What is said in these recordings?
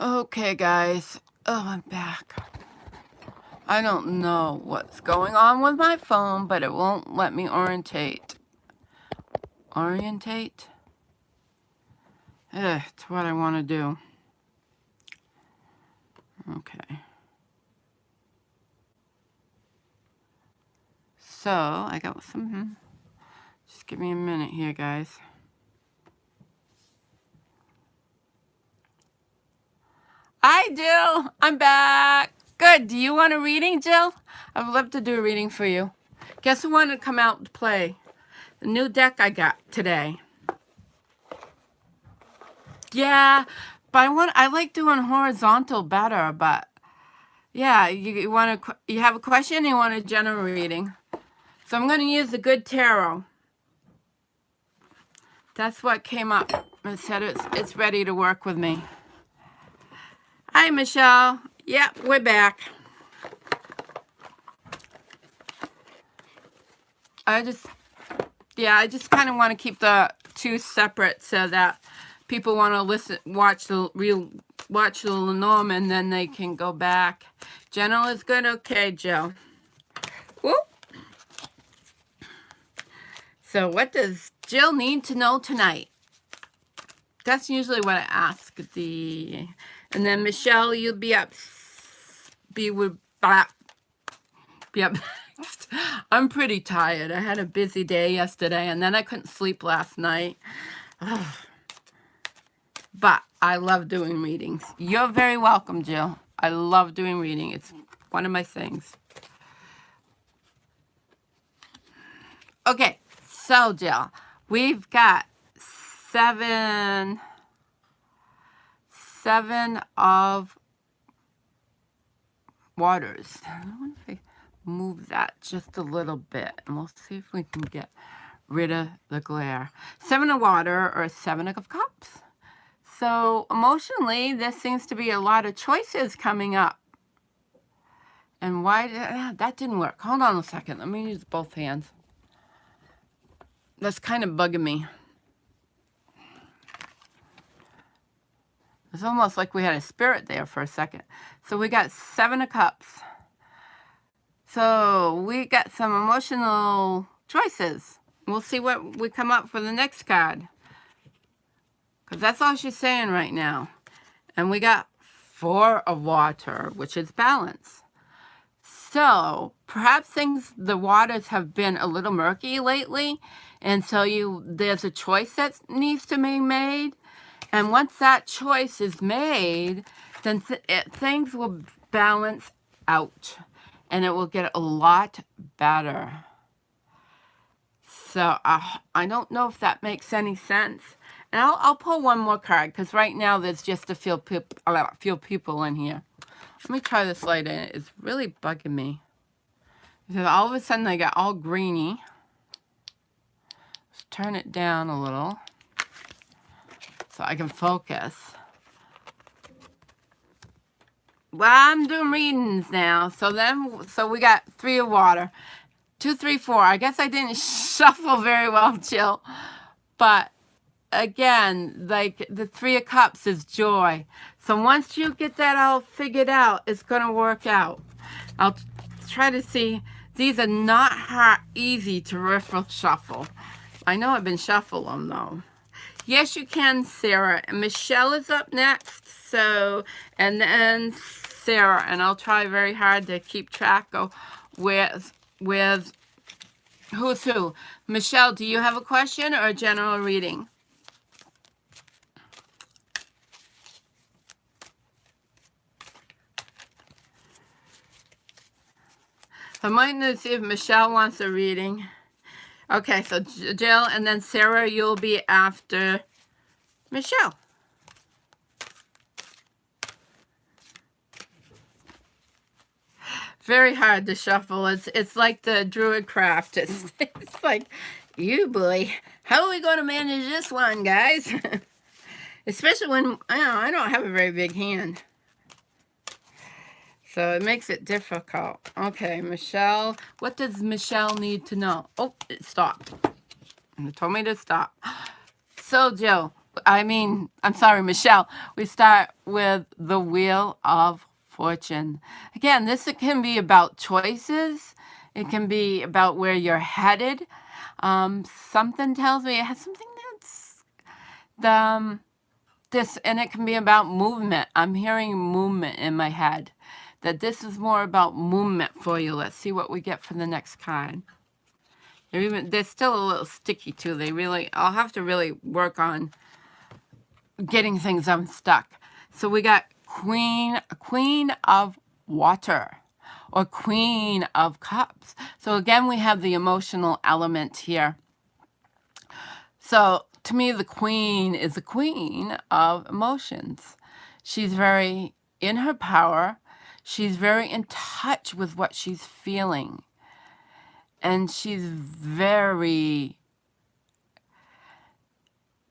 Okay, guys. Oh, I'm back. I don't know what's going on with my phone, but it won't let me orientate. Orientate? It's what I want to do. Okay. So, I got some... Just give me a minute here, guys. Hi, Jill. I'm back. Good. Do you want a reading, Jill? I would love to do a reading for you. Guess who wanted to come out and play? The new deck I got today. Yeah, but I like doing horizontal better, but yeah, you have a question, you want a general reading. So I'm going to use the Good Tarot. That's what came up. It said it's ready to work with me. Hi, Michelle. Yep, we're back. I just kind of want to keep the two separate so that people want to watch the Lenormand, and then they can go back. General is good. Okay, Jill. Whoop. So what does Jill need to know tonight? That's usually what I ask. And then Michelle, you'll be up. Be up. I'm pretty tired. I had a busy day yesterday, and then I couldn't sleep last night. But I love doing readings. You're very welcome, Jill. I love doing reading. It's one of my things. Okay, so Jill, we've got seven of waters. I wonder if I move that just a little bit, and we'll see if we can get rid of the glare. 7 of water, or 7 of cups. So emotionally, there seems to be a lot of choices coming up. And why that didn't work? Hold on a second. Let me use both hands. That's kind of bugging me. It's almost like we had a spirit there for a second. So we got 7 of cups. So we got some emotional choices. We'll see what we come up for the next card. Because that's all she's saying right now. And we got 4 of water, which is balance. So perhaps the waters have been a little murky lately. And so there's a choice that needs to be made. And once that choice is made, then things will balance out. And it will get a lot better. So I don't know if that makes any sense. And I'll pull one more card, because right now there's just a few people in here. Let me try this light in. It's really bugging me. Because all of a sudden I got all greeny. Let's turn it down a little so I can focus. Well, I'm doing readings now. So we got 3 of water. 2, 3, 4. I guess I didn't shuffle very well, Jill. But again, like the 3 of cups is joy. So once you get that all figured out, it's going to work out. I'll try to see. These are not easy to riffle shuffle. I know I've been shuffling them, though. Yes, you can, Sarah. And Michelle is up next. So, and then Sarah. And I'll try very hard to keep track of with who's who. Michelle, do you have a question or a general reading? I might need to see if Michelle wants a reading. Okay, so Jill, and then Sarah, you'll be after Michelle. Very hard to shuffle. It's like the druid craft. It's like, you boy, how are we going to manage this one, guys? Especially when I don't have a very big hand. So it makes it difficult. Okay, Michelle. What does Michelle need to know? Oh, it stopped. And it told me to stop. So, Jill, I'm sorry, Michelle. We start with the Wheel of Fortune. Again, this can be about choices. It can be about where you're headed. Something tells me it has something that's this, and it can be about movement. I'm hearing movement in my head. That this is more about movement for you. Let's see what we get for the next card. They're still a little sticky too. I'll have to really work on getting things unstuck. So we got Queen of Water or Queen of Cups. So again, we have the emotional element here. So to me, the Queen is the queen of emotions. She's very in her power. She's very in touch with what she's feeling. And she's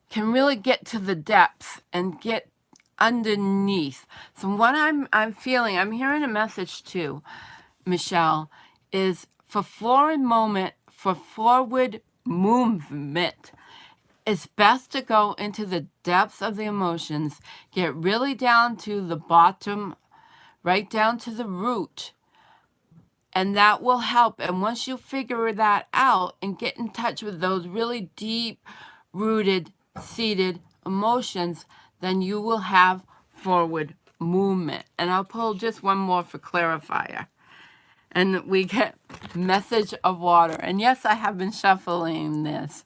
can really get to the depths and get underneath. So what I'm feeling, I'm hearing a message too, Michelle, is for forward movement, it's best to go into the depths of the emotions, get really down to the bottom, right down to the root, and that will help. And once you figure that out and get in touch with those really deep rooted, seated emotions, then you will have forward movement. And I'll pull just one more for clarifier. And we get Message of Water. And yes, I have been shuffling this.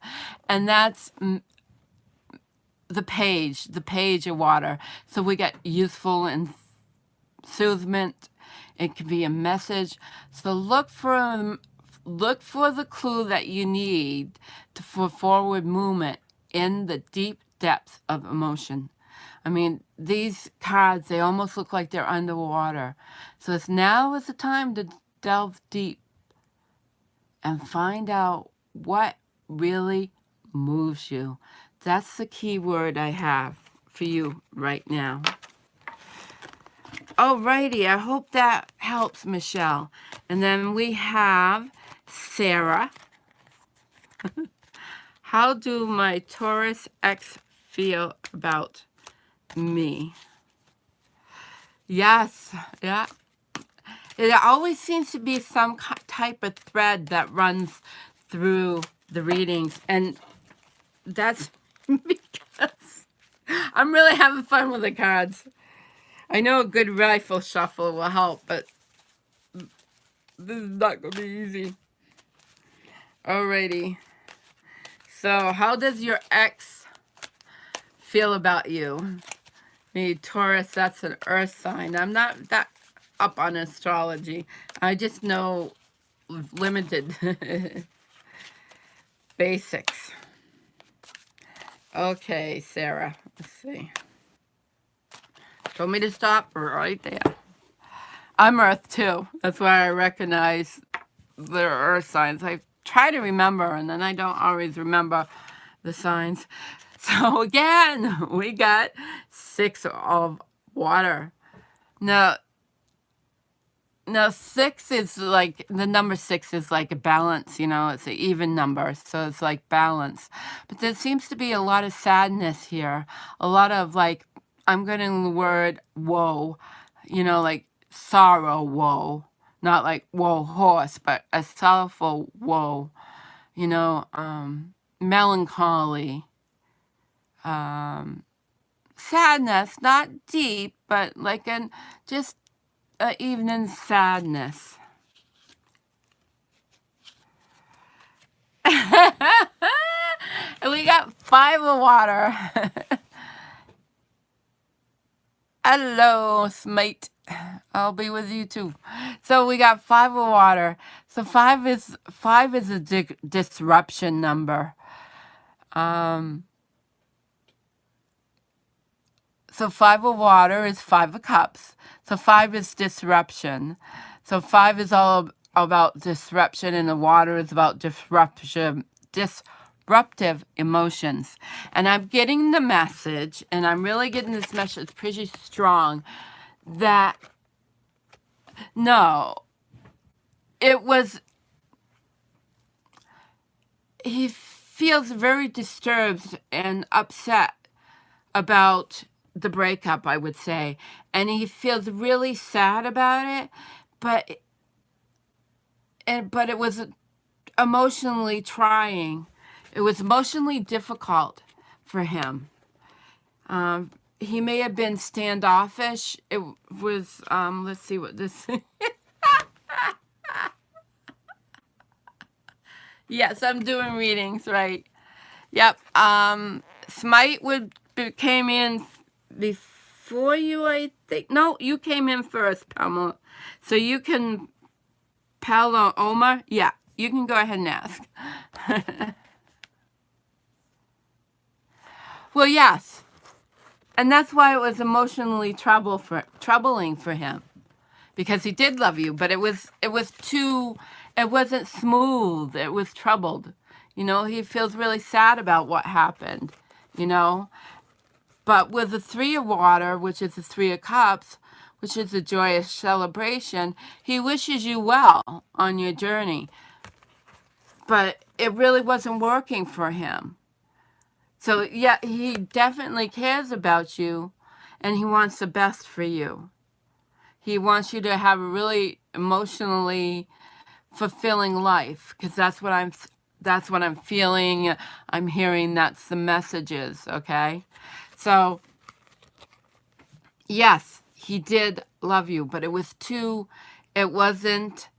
And that's the page of water. So we get useful and soothment. It can be a message. So look for the clue that you need for forward movement in the deep depths of emotion. I mean, these cards, they almost look like they're underwater. So now is the time to delve deep and find out what really moves you. That's the key word I have for you right now. Alrighty, I hope that helps, Michelle. And then we have Sarah. How do my Taurus X feel about me? Yes, yeah. It always seems to be some type of thread that runs through the readings. And that's because I'm really having fun with the cards. I know a good rifle shuffle will help, but this is not going to be easy. Alrighty. So how does your ex feel about you? Me, Taurus, that's an earth sign. I'm not that up on astrology. I just know limited basics. Okay, Sarah. Let's see. Told me to stop right there. I'm Earth too. That's why I recognize the Earth signs. I try to remember, and then I don't always remember the signs. So again, we got 6 of water. Now 6 is like, the number 6 is like a balance, it's an even number, so it's like balance. But there seems to be a lot of sadness here. A lot of like, I'm getting the word woe, like sorrow woe. Not like woe horse, but a sorrowful woe, melancholy, sadness, not deep, but like just evening sadness. And we got 5 of water. Hello, mate. I'll be with you too. So we got 5 of water. So 5 is a disruption number. So 5 of water is 5 of cups. So 5 is disruption. So 5 is all about disruption, and the water is about disruptive emotions. And I'm getting the message, and I'm really getting this message pretty strong, that no, he feels very disturbed and upset about the breakup, I would say. And he feels really sad about it, but it was emotionally trying. It was emotionally difficult for him. He may have been standoffish. It was, let's see what this Yes, I'm doing readings, right. Yep. Smite came in before you, I think. No, you came in first, Pamela. So you can, Paloma, yeah, you can go ahead and ask. Well, yes. And that's why it was emotionally troubling for him. Because he did love you, but it wasn't smooth. It was troubled. He feels really sad about what happened, you know. But with the Three of Water, which is the Three of Cups, which is a joyous celebration, he wishes you well on your journey. But it really wasn't working for him. So, yeah, he definitely cares about you, and he wants the best for you. He wants you to have a really emotionally fulfilling life, because that's what I'm feeling. I'm hearing that's the messages, okay? So, yes, he did love you, but it wasn't,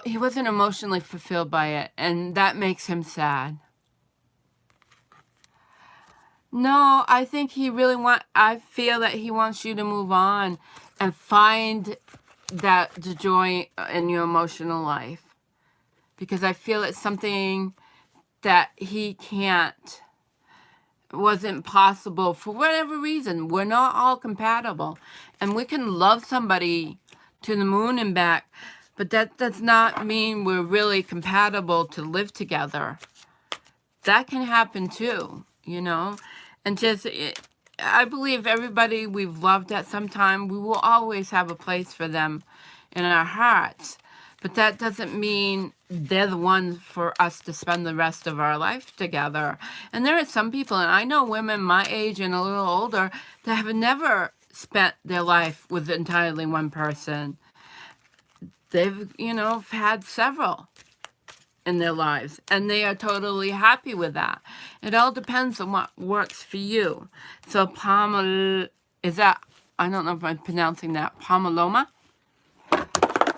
he wasn't emotionally fulfilled by it, and that makes him sad. No, I think I feel that he wants you to move on and find the joy in your emotional life. Because I feel it's something that he wasn't possible for whatever reason. We're not all compatible. And we can love somebody to the moon and back, but that does not mean we're really compatible to live together. That can happen too, And I believe everybody we've loved at some time, we will always have a place for them in our hearts. But that doesn't mean they're the ones for us to spend the rest of our life together. And there are some people, and I know women my age and a little older, that have never spent their life with entirely one person. They've, had several in their lives, and they are totally happy with that. It all depends on what works for you. So I don't know if I'm pronouncing that, Paloma?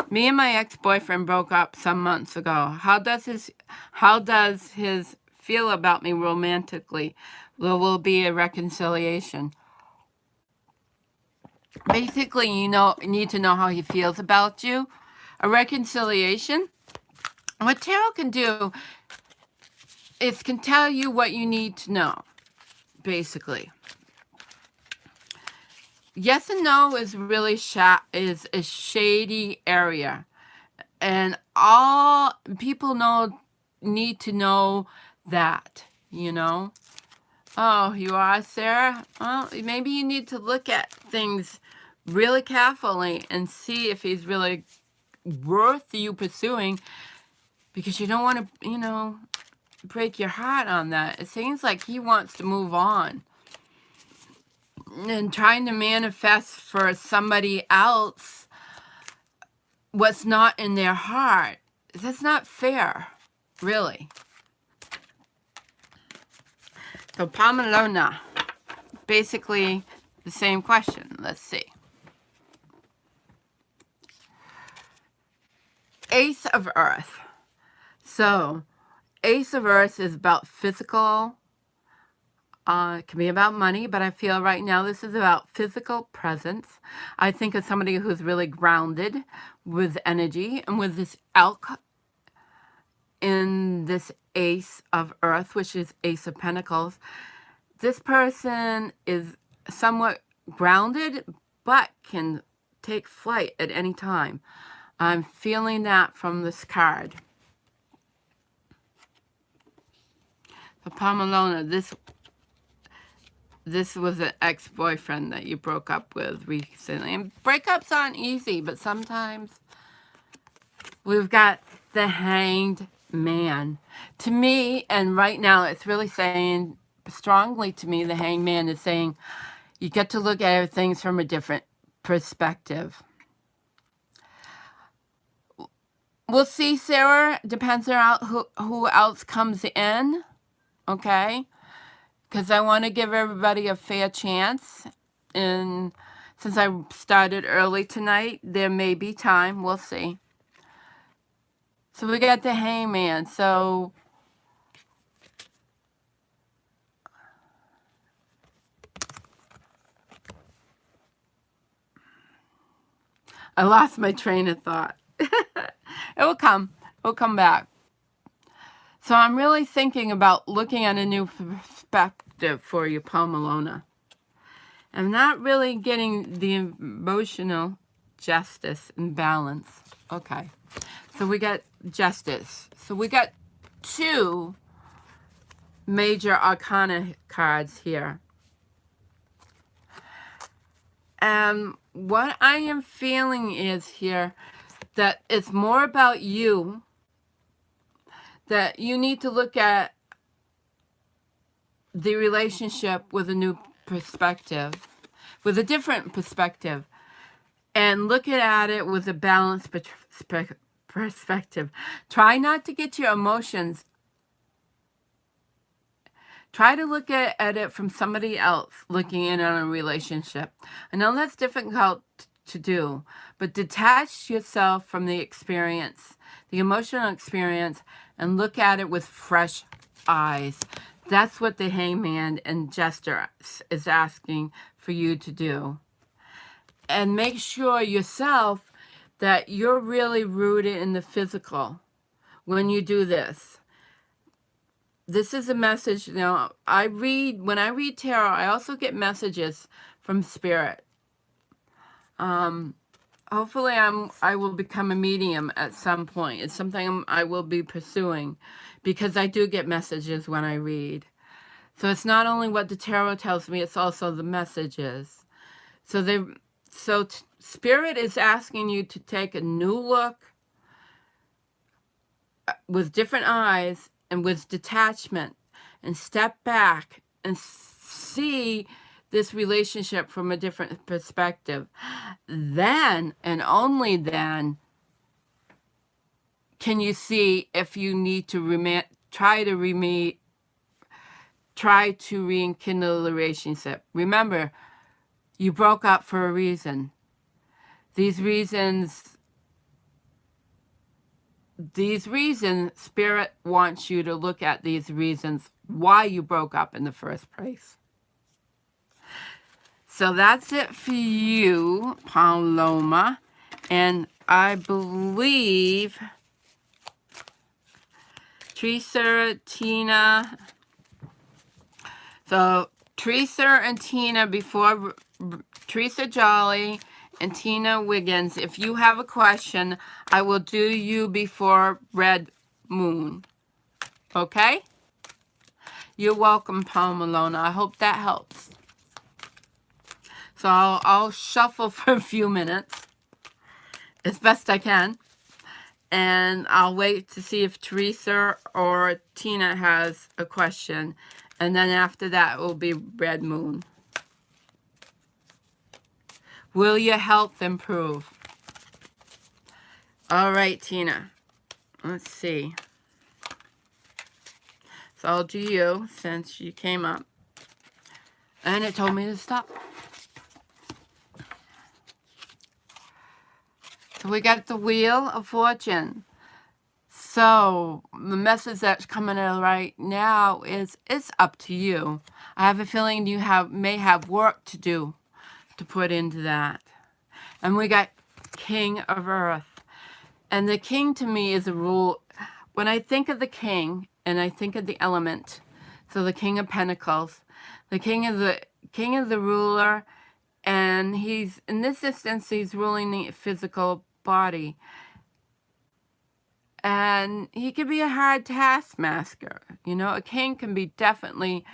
Me and my ex-boyfriend broke up some months ago. How does his feel about me romantically? There will be a reconciliation. Basically, you need to know how he feels about you. A reconciliation. What tarot can do is can tell you what you need to know, basically. Yes and no is really is a shady area. And all people need to know that, Oh, you are, Sarah? Well, maybe you need to look at things really carefully and see if he's really worth you pursuing, because you don't want to, break your heart on that. It seems like he wants to move on. And trying to manifest for somebody else what's not in their heart, that's not fair, really. So Pamelona, basically the same question. Let's see. Ace of Earth. So Ace of Earth is about physical. It can be about money, but I feel right now this is about physical presence. I think of somebody who's really grounded with energy, and with this elk in this Ace of Earth, which is Ace of Pentacles. This person is somewhat grounded, but can take flight at any time. I'm feeling that from this card. So Pamelona, this was an ex-boyfriend that you broke up with recently. And breakups aren't easy, but sometimes we've got the Hanged Man. To me, and right now it's really saying strongly to me, the Hangman is saying you get to look at things from a different perspective. We'll see, Sarah. Depends on who else comes in, okay? Because I want to give everybody a fair chance. And since I started early tonight, there may be time. We'll see. So we got the Hangman. So I lost my train of thought. It will come. It will come back. So I'm really thinking about looking at a new perspective for you, Palmalona. I'm not really getting the emotional justice and balance. Okay. So we got justice. So we got 2 major arcana cards here. And what I am feeling is here that it's more about you, that you need to look at the relationship with a new perspective, with a different perspective, and look at it with a balanced perspective. Try not to get your emotions. Try to look at it from somebody else looking in on a relationship. I know that's difficult to do, but detach yourself from the experience, the emotional experience, and look at it with fresh eyes. That's what the Hangman and Jester is asking for you to do. And make sure yourself that you're really rooted in the physical when you do this. This is a message, when I read tarot, I also get messages from Spirit. Hopefully I will become a medium at some point. It's something I will be pursuing because I do get messages when I read. So it's not only what the tarot tells me, it's also the messages. So Spirit is asking you to take a new look with different eyes and with detachment and step back and see this relationship from a different perspective. Then, and only then, can you see if you need to try to rekindle the relationship. Remember, you broke up for a reason. These reasons, Spirit wants you to look at these reasons why you broke up in the first place. So that's it for you, Paloma. And I believe Teresa, Tina. So Teresa and Tina before Teresa Jolly and Tina Wiggins. If you have a question, I will do you before Red Moon. Okay? You're welcome, Palmalona. I hope that helps. So I'll shuffle for a few minutes as best I can. And I'll wait to see if Teresa or Tina has a question. And then after that, it will be Red Moon. Will your health improve? All right, Tina. Let's see. So I'll do you since you came up. And it told me to stop. So we got the Wheel of Fortune. So the message that's coming in right now is it's up to you. I have a feeling you may have work to do to put into that. And we got King of Earth. And the king to me is a rule. When I think of the king and I think of the element, so the King of Pentacles, the king is the ruler, and he's, in this instance, he's ruling the physical body. And he can be a hard taskmaster. A king can be definitely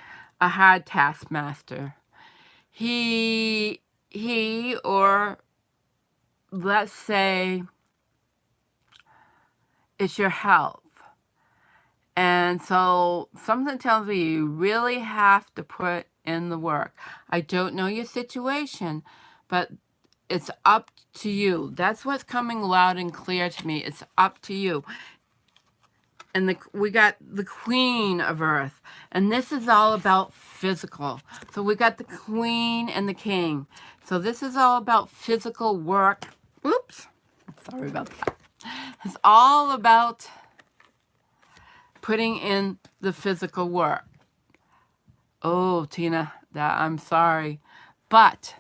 a hard taskmaster. He or let's say it's your health. And so something tells me you really have to put in the work. I don't know your situation, but it's up to you. That's what's coming loud and clear to me. It's up to you. And we got the Queen of Earth. And this is all about physical. So we got the Queen and the King. So this is all about physical work. Oops. Sorry about that. It's all about putting in the physical work. Oh, Tina, I'm sorry. But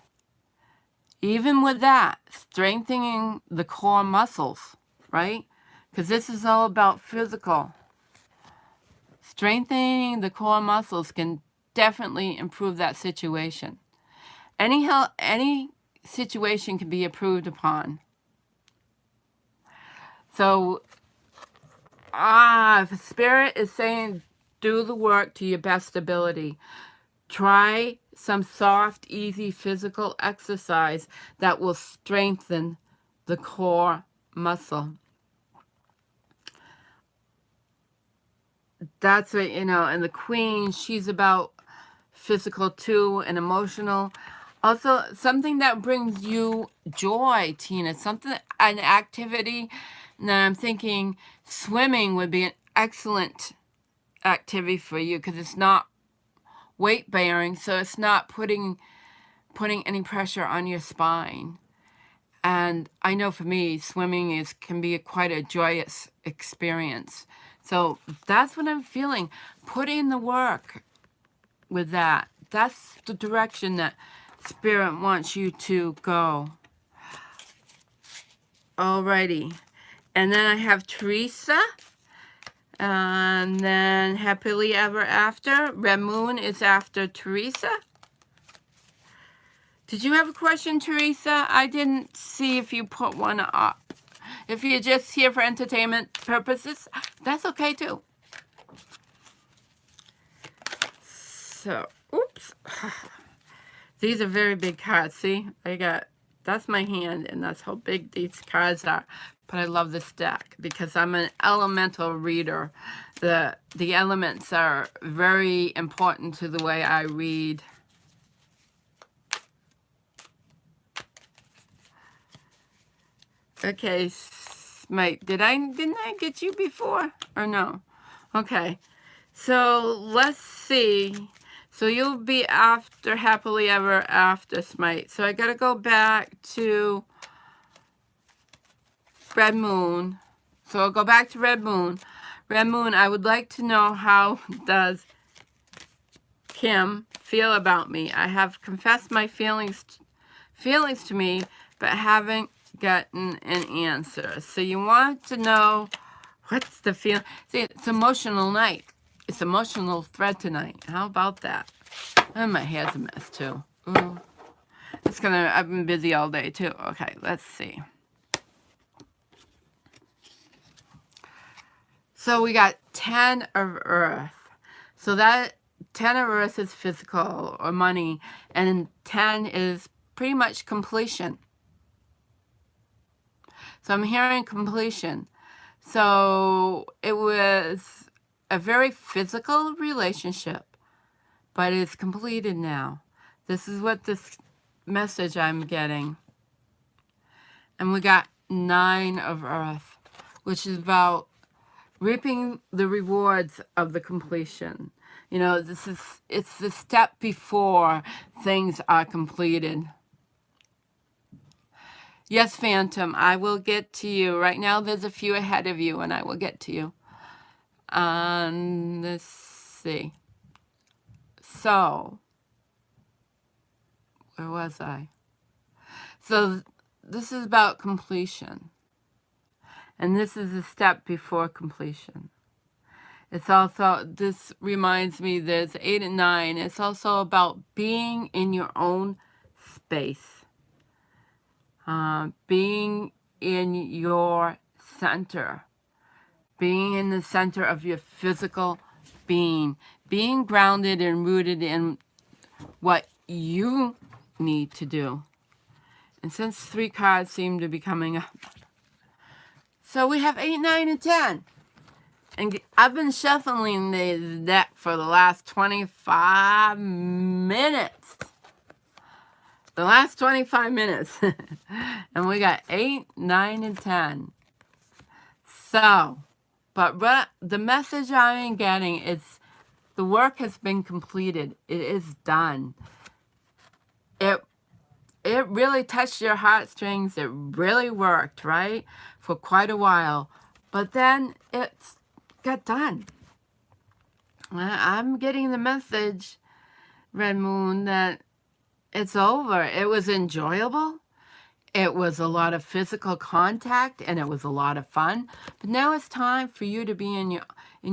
even with that, strengthening the core muscles, right? Because this is all about physical. Strengthening the core muscles can definitely improve that situation. Any situation can be improved upon. So, if Spirit is saying do the work to your best ability, try some soft, easy physical exercise that will strengthen the core muscle. That's what, and the Queen, she's about physical too and emotional. Also, something that brings you joy, Tina, an activity that I'm thinking swimming would be an excellent activity for you because it's not weight bearing, so it's not putting any pressure on your spine. And I know for me, swimming can be quite a joyous experience. So that's what I'm feeling. Put in the work with that. That's the direction that Spirit wants you to go. Alrighty. And then I have Teresa. And then Happily Ever After. Red Moon is after Teresa. Did you have a question, Teresa? I didn't see if you put one up. If you're just here for entertainment purposes, that's okay too. So, oops. These are very big cards. See, that's my hand, and that's how big these cards are. But I love this deck because I'm an elemental reader. The elements are very important to the way I read. Okay, Smite, didn't I get you before or no? Okay, so let's see. So you'll be after Happily Ever After, Smite. So I gotta go back to Red Moon. So I'll go back to Red Moon. Red Moon, I would like to know how does Kim feel about me. I have confessed my feelings to me, but haven't gotten an answer. So you want to know what's the feeling. See, it's emotional night. It's emotional thread tonight. How about that? And my hair's a mess too. Ooh. I've been busy all day too. Okay, let's see. So we got 10 of Earth. So that 10 of Earth is physical or money, and 10 is pretty much completion. So I'm hearing completion. So it was a very physical relationship, but it's completed now. This is what this message I'm getting. And we got 9 of Earth, which is about reaping the rewards of the completion. It's the step before things are completed. Yes, Phantom, I will get to you. Right now, there's a few ahead of you, and I will get to you. Let's see. So, where was I? So, this is about completion. And this is a step before completion. It's also, this reminds me, there's 8 and 9. It's also about being in your own space. Being in your center. Being in the center of your physical being. Being grounded and rooted in what you need to do. And since 3 cards seem to be coming up. So we have 8, 9, and 10. And I've been shuffling the deck for the last 25 minutes. The last 25 minutes. And we got 8, 9, and 10. So, but the message I'm getting is the work has been completed. It is done. It really touched your heartstrings. It really worked, right? For quite a while. But then it's got done. I'm getting the message, Red Moon, that it's over. It was enjoyable. It was a lot of physical contact, and it was a lot of fun. But now it's time for you to be in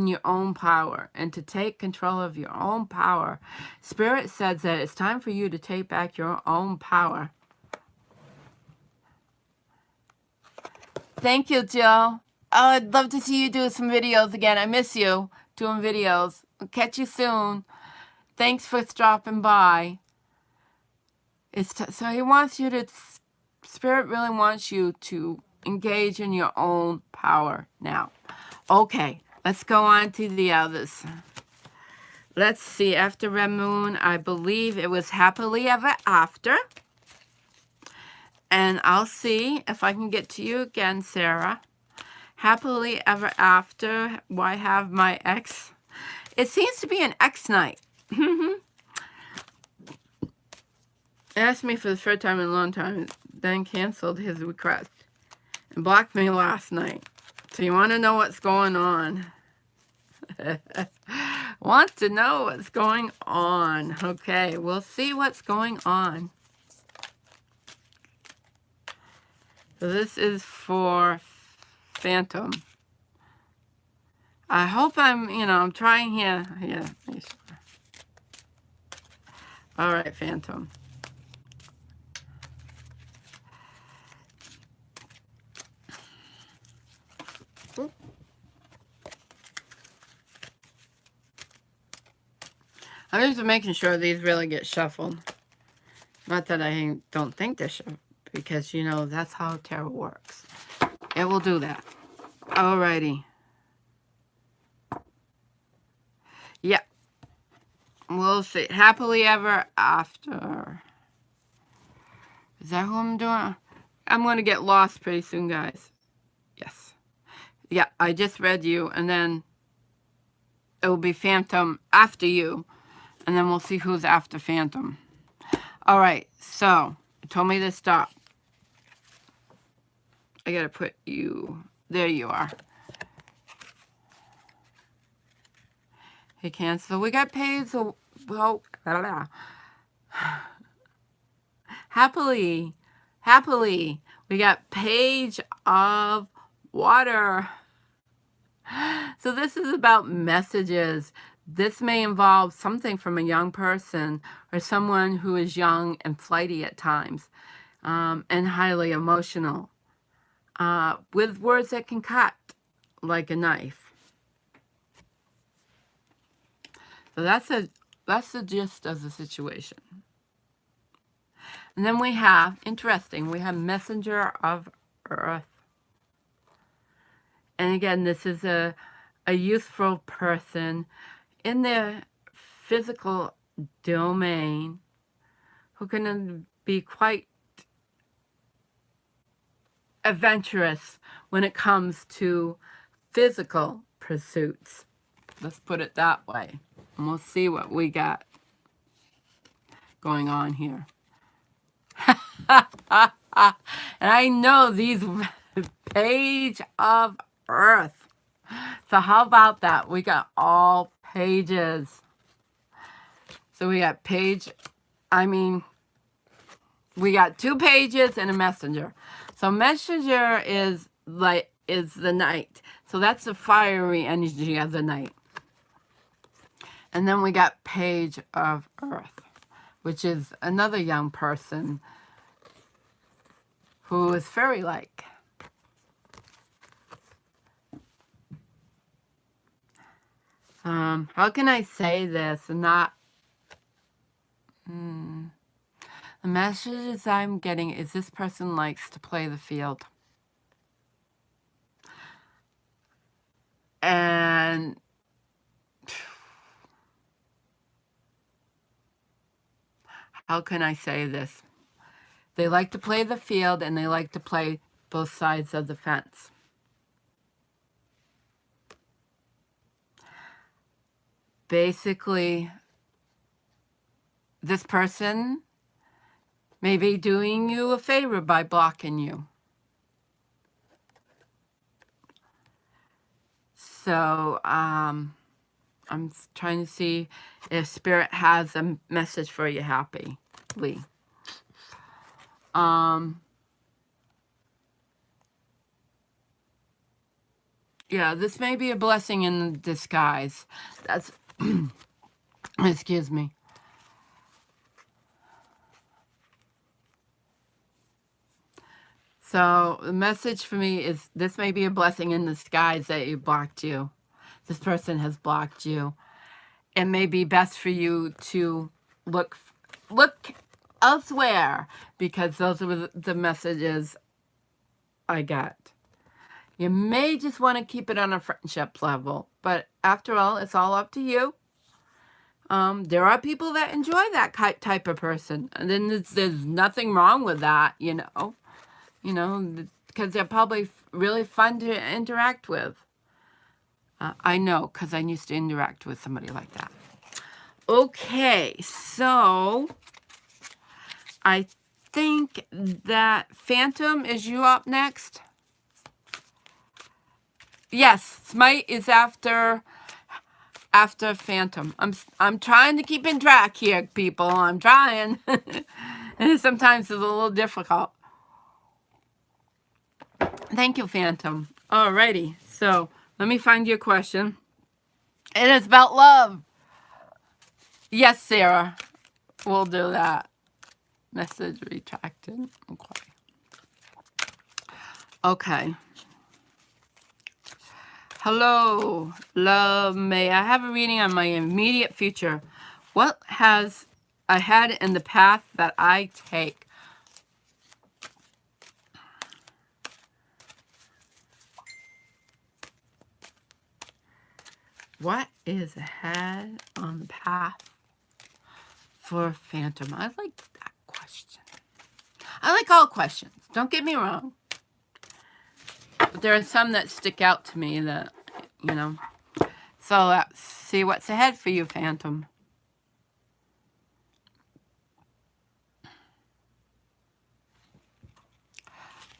your own power and to take control of your own power. Spirit says that it's time for you to take back your own power. Thank you, Jill. Oh, I'd love to see you do some videos again. I miss you doing videos. I'll catch you soon. Thanks for dropping by. So he wants you to, Spirit really wants you to engage in your own power now. Okay, let's go on to the others. Let's see, after Red Moon, I believe it was Happily Ever After. And I'll see if I can get to you again, Sarah. Happily Ever After, why have my ex? It seems to be an ex night. Asked me for the third time in a long time, then canceled his request and blocked me last night. So you want to know what's going on? Want to know what's going on? Okay, we'll see what's going on. So this is for Phantom. I hope I'm trying here. Yeah. All right, Phantom. I'm just making sure these really get shuffled. Not that I don't think they should, because, that's how tarot works. It will do that. Alrighty. Yep. We'll see. Happily Ever After. Is that who I'm doing? I'm going to get lost pretty soon, guys. Yes. Yeah, I just read you, and then it will be Phantom after you, and then we'll see who's after Phantom. All right, so it told me to stop. I got to put you, there you are. Hey, cancel. We got paid, so, well, happily, we got Page of Water. So this is about messages. This may involve something from a young person or someone who is young and flighty at times, and highly emotional, with words that can cut like a knife. So that's the gist of the situation. And then we have, interesting, we have Messenger of Earth. And again, this is a youthful person in their physical domain who can be quite adventurous when it comes to physical pursuits. Let's put it that way. And we'll see what we got going on here. And I know these Page of Earth. So how about that? We got all pages. So we got we got 2 pages and a messenger. So messenger is the night. So that's the fiery energy of the night. And then we got Page of Earth, which is another young person who is fairy-like. How can I say this and not... The messages I'm getting is this person likes to play the field. And how can I say this? They like to play the field, and they like to play both sides of the fence. Basically, this person may be doing you a favor by blocking you. So, I'm trying to see if Spirit has a message for you, Happy Lee. Yeah, this may be a blessing in disguise. That's, excuse me. So the message for me is this may be a blessing in disguise that you blocked you. This person has blocked you. It may be best for you to look elsewhere, because those are the messages I got. You may just want to keep it on a friendship level, but after all, it's all up to you. There are people that enjoy that type of person, and then there's nothing wrong with that, you know, because they're probably really fun to interact with. I know, because I used to interact with somebody like that. Okay, so I think that Phantom, is you up next? Yes, Smite is after Phantom. I'm trying to keep in track here, people. I'm trying. And sometimes it's a little difficult. Thank you, Phantom. Alrighty, so let me find your question. It is about love. Yes, Sarah. We'll do that. Message retracted. Okay. Hello, love May. I have a reading on my immediate future. What has I had in the path that I take? What is ahead on the path for Phantom? I like that question. I like all questions. Don't get me wrong. But there are some that stick out to me that, you know. So let's see what's ahead for you, Phantom.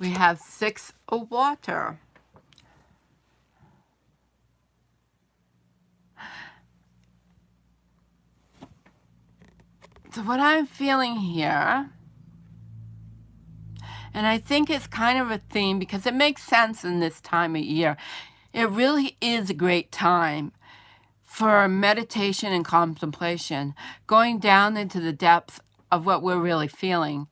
We have 6 of water. So what I'm feeling here, and I think it's kind of a theme because it makes sense in this time of year. It really is a great time for meditation and contemplation, going down into the depths of what we're really feeling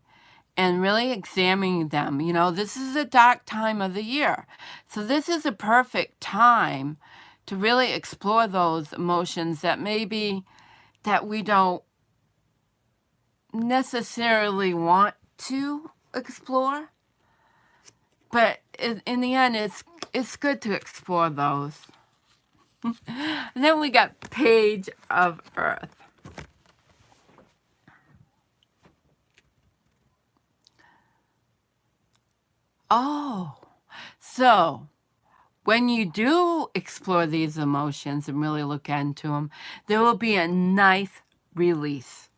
and really examining them. You know, this is a dark time of the year. So this is a perfect time to really explore those emotions that maybe that we don't necessarily want to explore. But in the end, it's good to explore those. And then we got Page of Earth. Oh, so when you do explore these emotions and really look into them, there will be a nice release.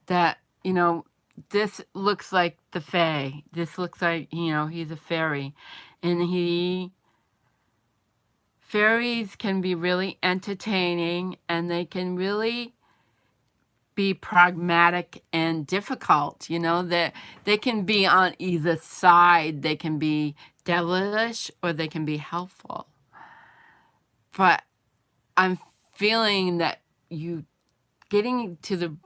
That, you know, this looks like the Fae. This looks like, you know, he's a fairy. And fairies can be really entertaining, and they can really be pragmatic and difficult. You know, that they can be on either side. They can be devilish or they can be helpful. But I'm feeling that you getting to the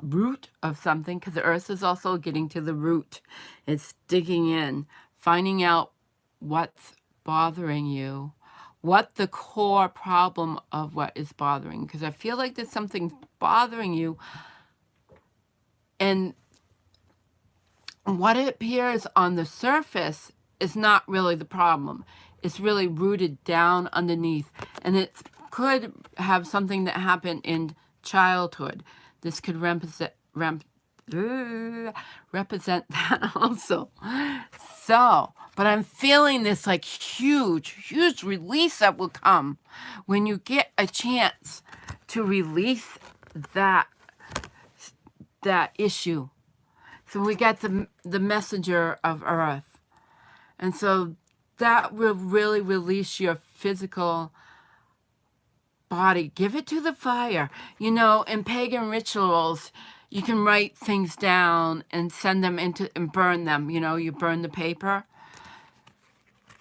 root of something, because the earth is also getting to the root. It's digging in, finding out what's bothering you, what the core problem of what is bothering, because I feel like there's something bothering you, and what appears on the surface is not really the problem. It's really rooted down underneath. And it could have something that happened in childhood. This could represent that also. So, but I'm feeling this like huge release that will come when you get a chance to release that issue. So we got the messenger of earth. And so that will really release your physical body. Give it to the fire. You know, in pagan rituals, you can write things down and send them into and burn them. You know, you burn the paper.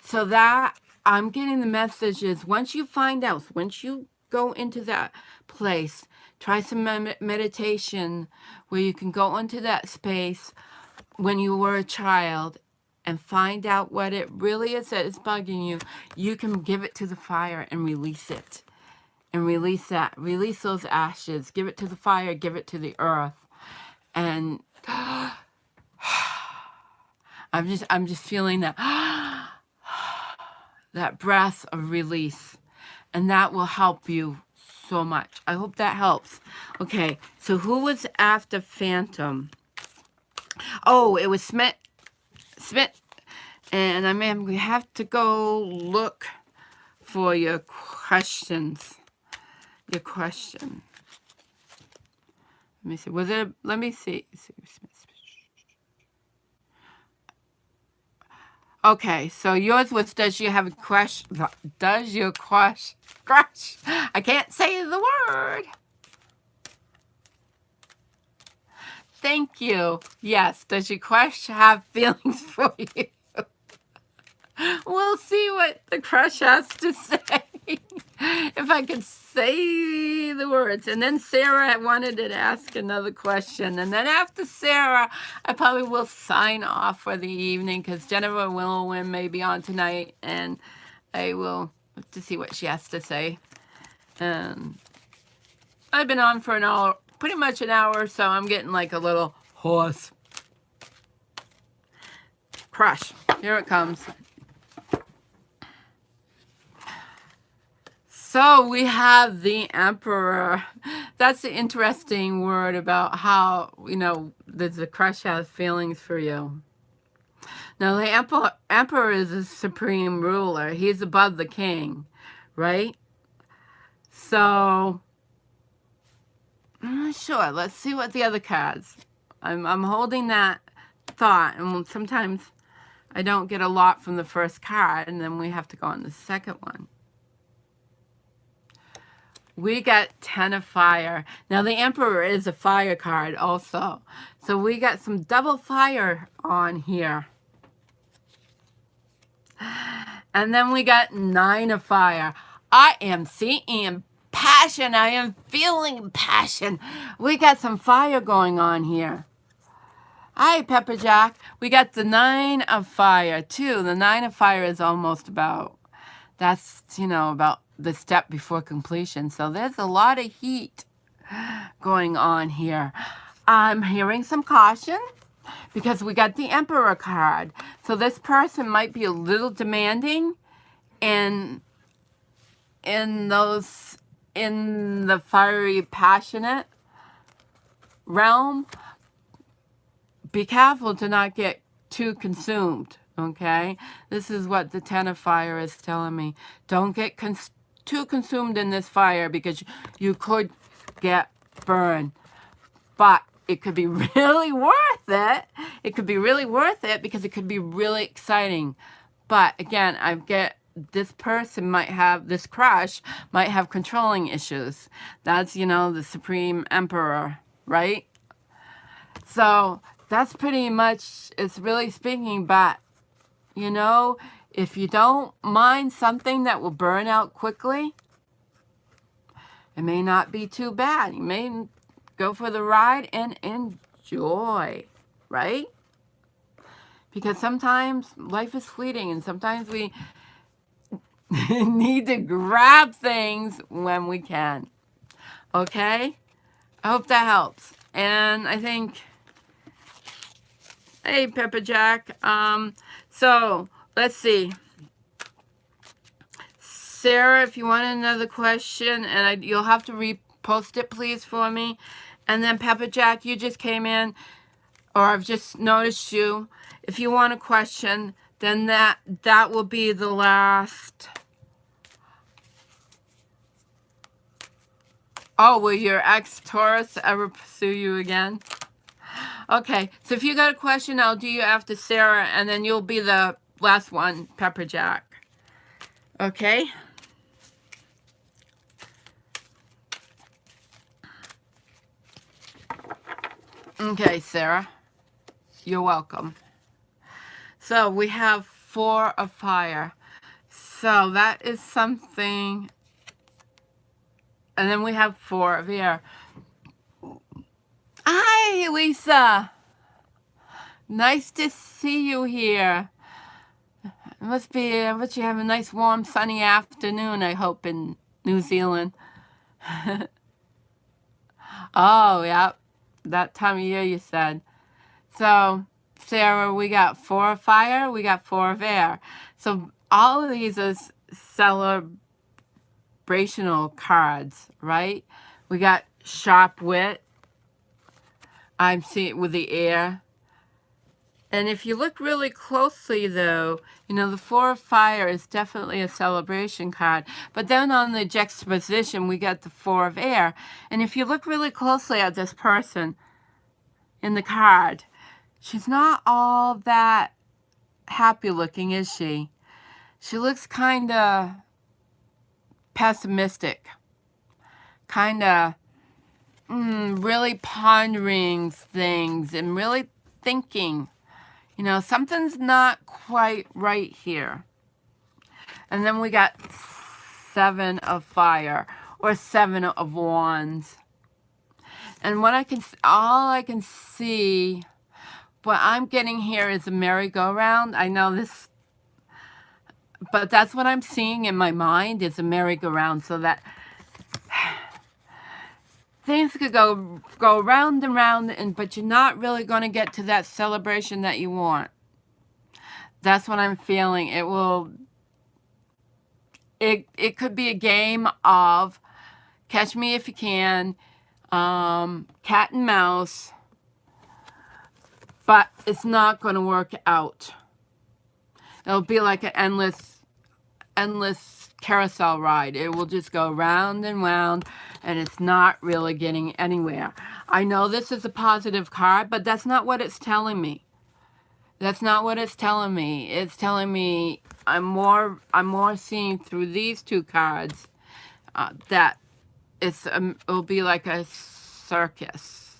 So that I'm getting the messages. Once you find out, once you go into that place, try some meditation where you can go into that space when you were a child and find out what it really is that is bugging you. You can give it to the fire and release it. And release that. Release those ashes. Give it to the fire. Give it to the earth. And I'm just feeling that that breath of release. And that will help you so much. I hope that helps. Okay, so who was after Phantom? Oh, it was Smith. And I may have to go look for your questions. Your question. Let me see. Was it? Let me see. Okay, so yours was, does you have a crush? Does your crush? I can't say the word. Thank you. Yes, does your crush have feelings for you? We'll see what the crush has to say. If I could say the words. And then Sarah wanted to ask another question. And then after Sarah, I probably will sign off for the evening because Jennifer Willowin may be on tonight. And I will look to see what she has to say. I've been on for an hour, pretty much an hour, so I'm getting like a little hoarse. Crush. Here it comes. So we have the Emperor. That's the interesting word about how, you know, the crush has feelings for you. Now, the Emperor is a supreme ruler. He's above the king, right? So, I'm not sure. Let's see what the other cards. I'm holding that thought, and sometimes I don't get a lot from the first card, and then we have to go on the second one. We got 10 of fire. Now, the Emperor is a fire card also. So we got some double fire on here. And then we got 9 of fire. I am seeing passion. I am feeling passion. We got some fire going on here. Hi, Pepper Jack. We got the 9 of fire, too. The 9 of fire is almost about, that's, you know, about the step before completion. So there's a lot of heat going on here. I'm hearing some caution because we got the Emperor card. So this person might be a little demanding in the fiery, passionate realm. Be careful to not get too consumed, okay? This is what the 10 of fire is telling me. Don't get too consumed in this fire because you could get burned. But it could be really worth it. It could be really worth it because it could be really exciting. But again, I get this person might have, this crush might have controlling issues. That's, you know, the Supreme Emperor, right? So that's pretty much, it's really speaking, but, you know, if you don't mind something that will burn out quickly, it may not be too bad. You may go for the ride and enjoy, right? Because sometimes life is fleeting and sometimes we need to grab things when we can. Okay? I hope that helps. And I think, hey, Pepper Jack. So let's see. Sarah, if you want another question, and you'll have to repost it, please, for me. And then Pepper Jack, you just came in, or I've just noticed you. If you want a question, then that will be the last. Oh, will your ex-Taurus ever pursue you again? Okay, so if you got a question, I'll do you after Sarah, and then you'll be the last one, Pepper Jack. Okay? Okay, Sarah. You're welcome. So we have 4 of fire. So that is something. And then we have 4 of air. Hi, Lisa. Nice to see you here. It must be, but you have a nice warm sunny afternoon, I hope, in New Zealand. Oh, yeah. That time of year you said. So, Sarah, we got 4 of fire, we got 4 of air. So all of these are celebrational cards, right? We got sharp wit. I'm seeing it with the air. And if you look really closely, though, you know, the 4 of fire is definitely a celebration card. But then on the juxtaposition, we got the 4 of air. And if you look really closely at this person in the card, she's not all that happy looking, is she? She looks kind of pessimistic. Kind of really pondering things and really thinking. You know, something's not quite right here. And then we got 7 of fire, or 7 of wands. And all I can see, what I'm getting here is a merry-go-round. I know this, but that's what I'm seeing in my mind, is a merry-go-round, so that things could go round and round, but you're not really going to get to that celebration that you want. That's what I'm feeling. It could be a game of catch me if you can, cat and mouse, but it's not going to work out. It'll be like an endless carousel ride. It will just go round and round, and it's not really getting anywhere. I know this is a positive card, but that's not what it's telling me. That's not what it's telling me. It's telling me I'm more seeing through these 2 cards that it'll be like a circus,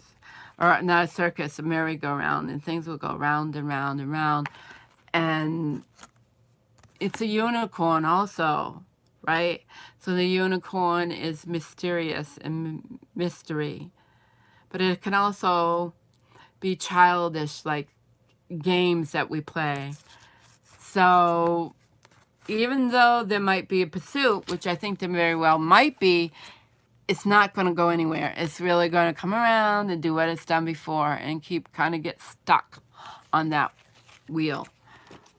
or not a circus, a merry-go-round, and things will go round and round and round. And it's a unicorn also, right? So the unicorn is mysterious and mystery. But it can also be childish, like games that we play. So even though there might be a pursuit, which I think there very well might be, it's not going to go anywhere. It's really going to come around and do what it's done before and get stuck on that wheel.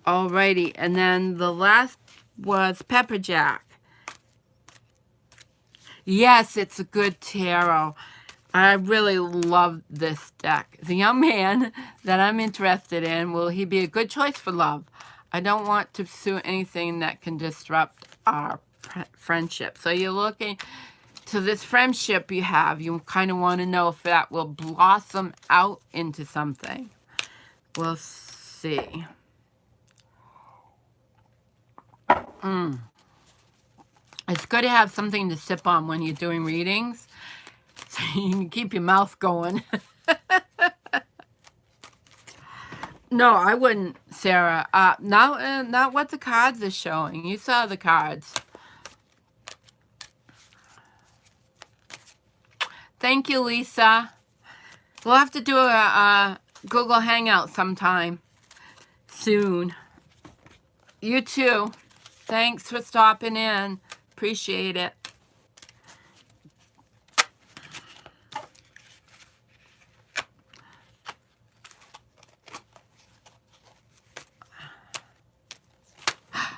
Alrighty, and then the last was Pepper Jack. Yes, it's a good tarot. I really love this deck. The young man that I'm interested in, will he be a good choice for love? I don't want to pursue anything that can disrupt our friendship. So you're looking to this friendship you have. You kind of want to know if that will blossom out into something. We'll see. It's good to have something to sip on when you're doing readings, so you can keep your mouth going. No, I wouldn't, Sarah. Not what the cards are showing. You saw the cards. Thank you, Lisa. We'll have to do a Google Hangout sometime soon. You too. Thanks for stopping in. Appreciate it.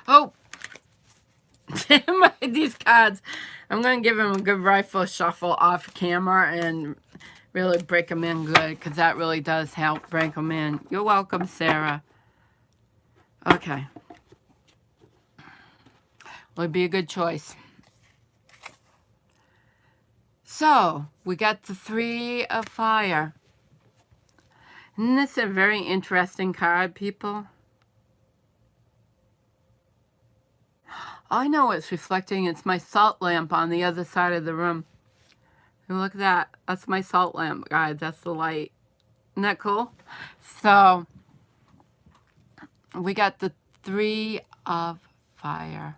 Oh, my these cards. I'm going to give them a good rifle shuffle off camera and really break them in good, because that really does help break them in. You're welcome, Sarah. Okay. Would be a good choice. So, we got the Three of Fire. Isn't this a very interesting card, people? I know it's reflecting. It's my salt lamp on the other side of the room. And look at that. That's my salt lamp, guys. That's the light. Isn't that cool? So, we got the Three of Fire.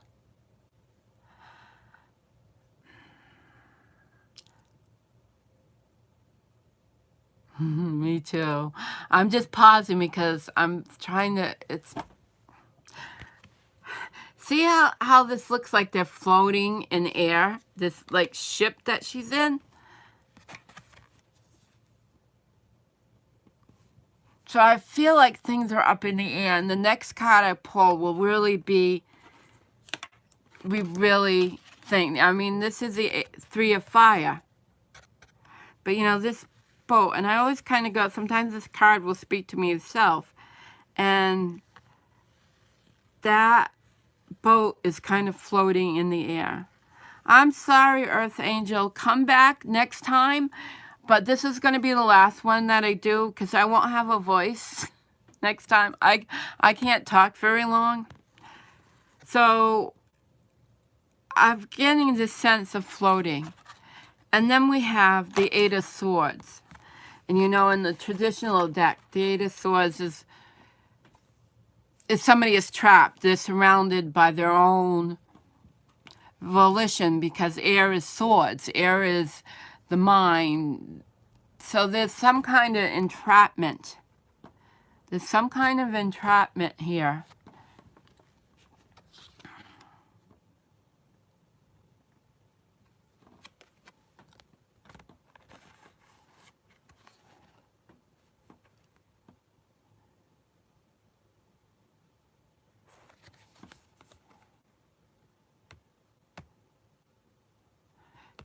Me too. I'm just pausing because I'm trying to, see how this looks like they're floating in air? This like ship that she's in? So I feel like things are up in the air, and the next card I pull will really be, we really think, I mean, this is the Three of Fire. But you know, this boat, and I always kind of go, sometimes this card will speak to me itself. And that boat is kind of floating in the air. I'm sorry, Earth Angel. Come back next time. But this is going to be the last one that I do, because I won't have a voice next time. I can't talk very long. So I'm getting this sense of floating. And then we have the Eight of Swords. And you know, in the traditional deck, the Eight of Swords is if somebody is trapped, they're surrounded by their own volition, because air is swords. Air is the mind. So there's some kind of entrapment. There's some kind of entrapment here.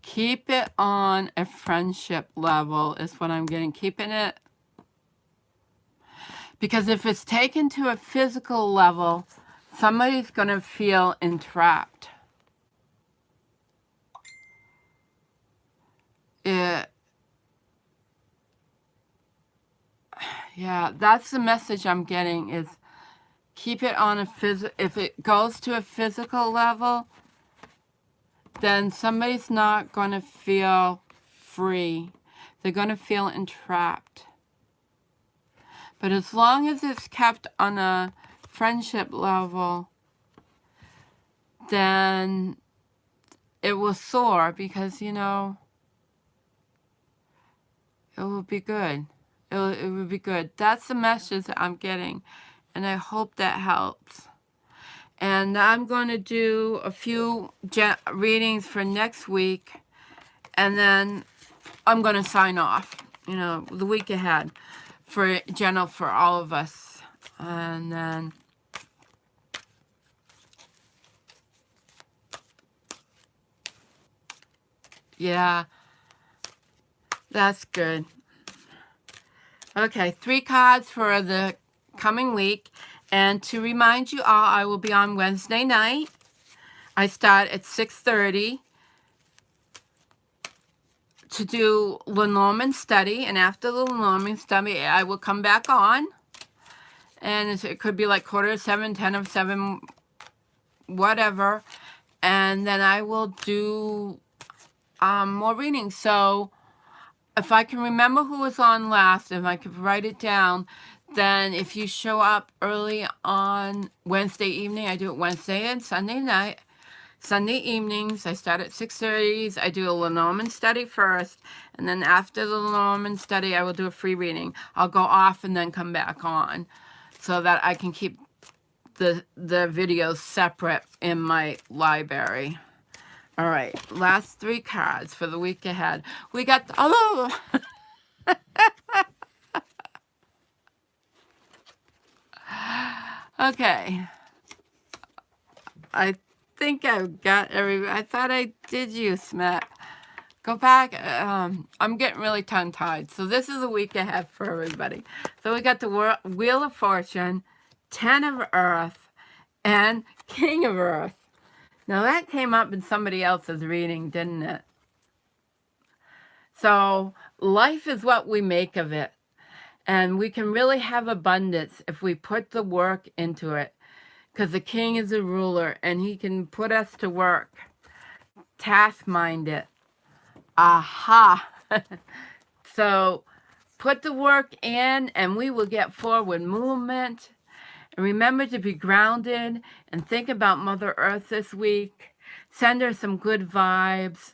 Keep it on a friendship level is what I'm getting. Keeping it. Because if it's taken to a physical level, somebody's going to feel entrapped. Yeah, that's the message I'm getting, is keep it on a if it goes to a physical level, then somebody's not going to feel free. They're going to feel entrapped. But as long as it's kept on a friendship level, then it will soar, because, you know, it will be good. It will be good. That's the message that I'm getting, and I hope that helps. And I'm going to do a few readings for next week, and then I'm going to sign off, you know, the week ahead for general for all of us. And then yeah, that's good. Okay, 3 cards for the coming week. And to remind you all, I will be on Wednesday night. I start at 6:30 to do Lenormand study. And after the Lenormand study, I will come back on. And it could be like 7:15, 7:10, whatever. And then I will do more readings. So if I can remember who was on last, if I could write it down, then if you show up early on Wednesday evening, I do it Wednesday and Sunday night. Sunday evenings, I start at 6:30. I do a Lenormand study first, and then after the Lenormand study, I will do a free reading. I'll go off and then come back on, so that I can keep the videos separate in my library. All right, last 3 cards for the week ahead. We got, okay. I think I've got I thought I did you, Smith. Go back. I'm getting really tongue-tied. So this is a week ahead for everybody. So we got the Wheel of Fortune, 10 of Earth, and King of Earth. Now that came up in somebody else's reading, didn't it? So life is what we make of it. And we can really have abundance if we put the work into it. Because the king is a ruler and he can put us to work. Task-minded. Aha! So put the work in and we will get forward movement. And remember to be grounded and think about Mother Earth this week. Send her some good vibes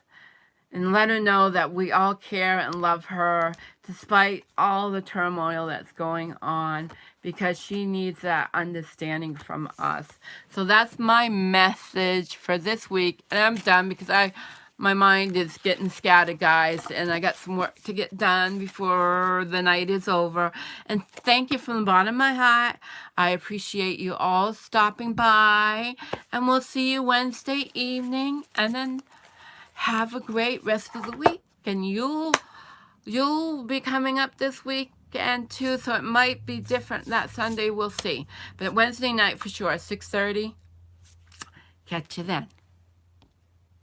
and let her know that we all care and love her despite all the turmoil that's going on, because she needs that understanding from us. So that's my message for this week. And I'm done because my mind is getting scattered, guys, and I got some work to get done before the night is over. And thank you from the bottom of my heart. I appreciate you all stopping by, and we'll see you Wednesday evening, and then have a great rest of the week. And you'll be coming up this weekend too, so it might be different that Sunday. We'll see. But Wednesday night for sure, 6:30. Catch you then.